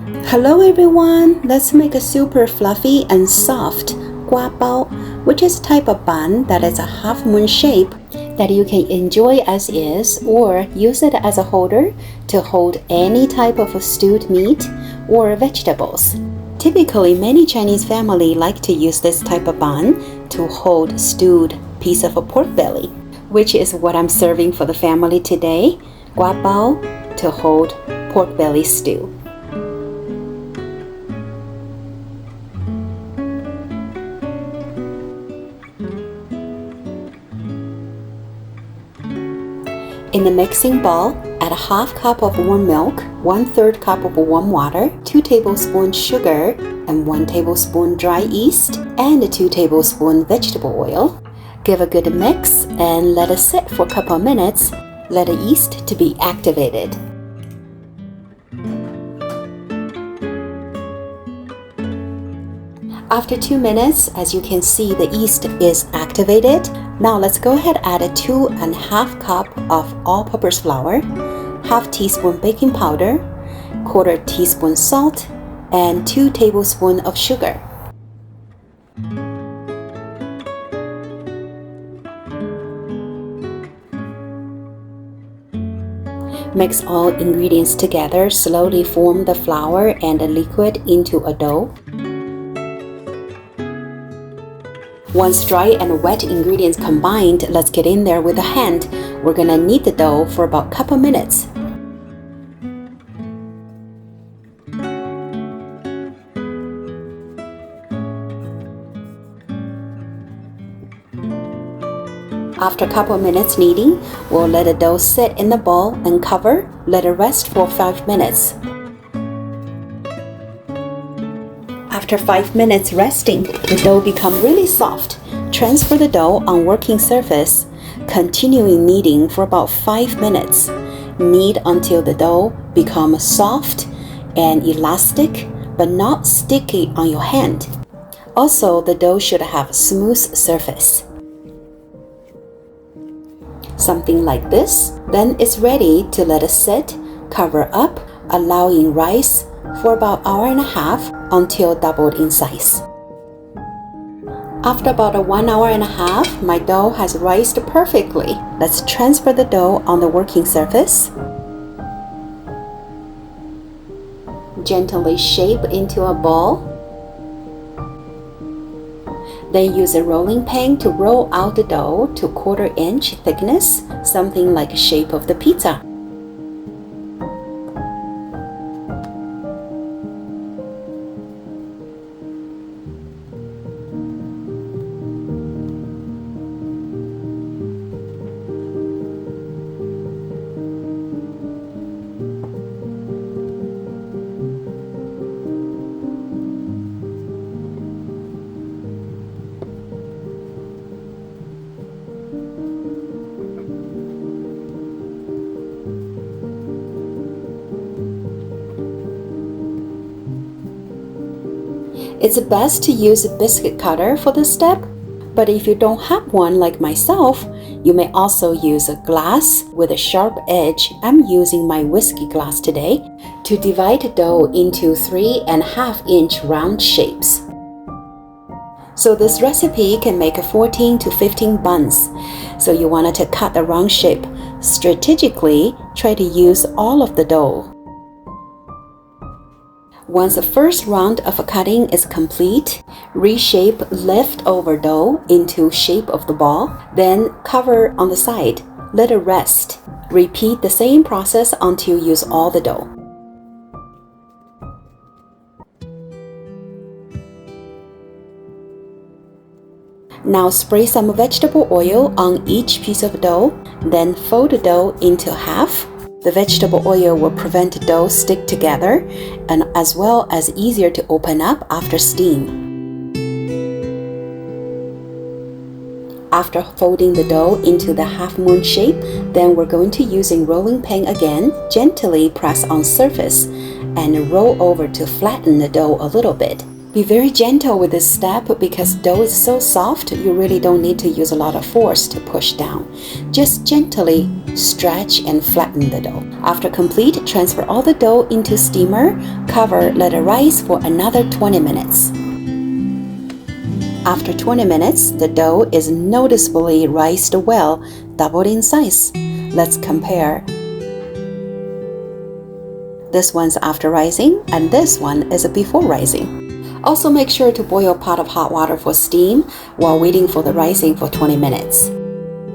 Hello everyone! Let's make a super fluffy and soft gua bao, which is a type of bun that is a half moon shape that you can enjoy as is or use it as a holder to hold any type of stewed meat or vegetables. Typically, many Chinese families like to use this type of bun to hold stewed piece of a pork belly, which is what I'm serving for the family today, gua bao to hold pork belly stew. In the mixing bowl, add a half cup of warm milk, 1/3 cup of warm water, 2 tablespoons sugar, and 1 tablespoon dry yeast, and 2 tablespoons vegetable oil. Give a good mix and let it sit for a couple of minutes. Let the yeast to be activated. After 2 minutes, as you can see, the yeast is activated. Now let's go ahead and add 2½ cup of all-purpose flour, half teaspoon baking powder, 1/4 teaspoon salt, and 2 tablespoons of sugar. Mix all ingredients together. Slowly form the flour and the liquid into a dough. Once dry and wet ingredients combined, let's get in there with a hand. We're gonna knead the dough for about a couple minutes. After a couple minutes kneading, we'll let the dough sit in the bowl and cover. Let it rest for 5 minutes. After 5 minutes resting, the dough becomes really soft. Transfer the dough on working surface, continuing kneading for about 5 minutes. Knead until the dough becomes soft and elastic, but not sticky on your hand. Also, the dough should have a smooth surface. Something like this. Then it's ready to let it sit, cover up, allowing rise for about an hour and a half until doubled in size. After about 1 hour and a half, my dough has rised perfectly. Let's transfer the dough on the working surface. Gently shape into a ball. Then use a rolling pin to roll out the dough to 1/4 inch thickness, something like the shape of the pizza. It's best to use a biscuit cutter for this step, but if you don't have one like myself, you may also use a glass with a sharp edge. I'm using my whiskey glass today to divide dough into 3½ inch round shapes. So this recipe can make 14 to 15 buns. So you wanted to cut the round shape. Strategically, try to use all of the dough. Once the first round of cutting is complete, reshape leftover dough into shape of the ball, then cover on the side. Let it rest. Repeat the same process until you use all the dough. Now spray some vegetable oil on each piece of dough, then fold the dough into half. The vegetable oil will prevent dough stick together and as well as easier to open up after steam. After folding the dough into the half moon shape, then we're going to using rolling pin again, gently press on surface and roll over to flatten the dough a little bit. Be very gentle with this step because dough is so soft, you really don't need to use a lot of force to push down. Just gently stretch and flatten the dough. After complete, transfer all the dough into steamer, cover, let it rise for another 20 minutes. After 20 minutes, the dough is noticeably rised well, doubled in size. Let's compare. This one's after rising, and this one is before rising. Also make sure to boil a pot of hot water for steam while waiting for the rising for 20 minutes.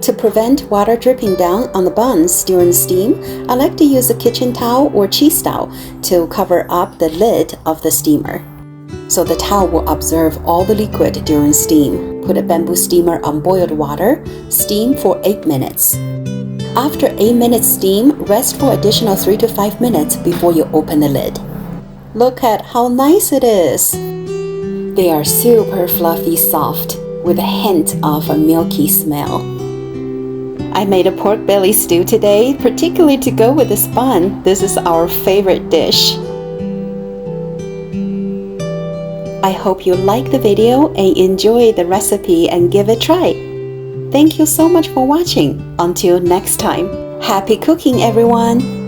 To prevent water dripping down on the buns during steam, I like to use a kitchen towel or cheese towel to cover up the lid of the steamer, so the towel will absorb all the liquid during steam. Put a bamboo steamer on boiled water, steam for 8 minutes. After 8 minutes steam, rest for additional 3 to 5 minutes before you open the lid. Look at how nice it is! They are super fluffy soft, with a hint of a milky smell. I made a pork belly stew today, particularly to go with this bun. This is our favorite dish. I hope you like the video and enjoy the recipe and give it a try. Thank you so much for watching. Until next time, happy cooking everyone!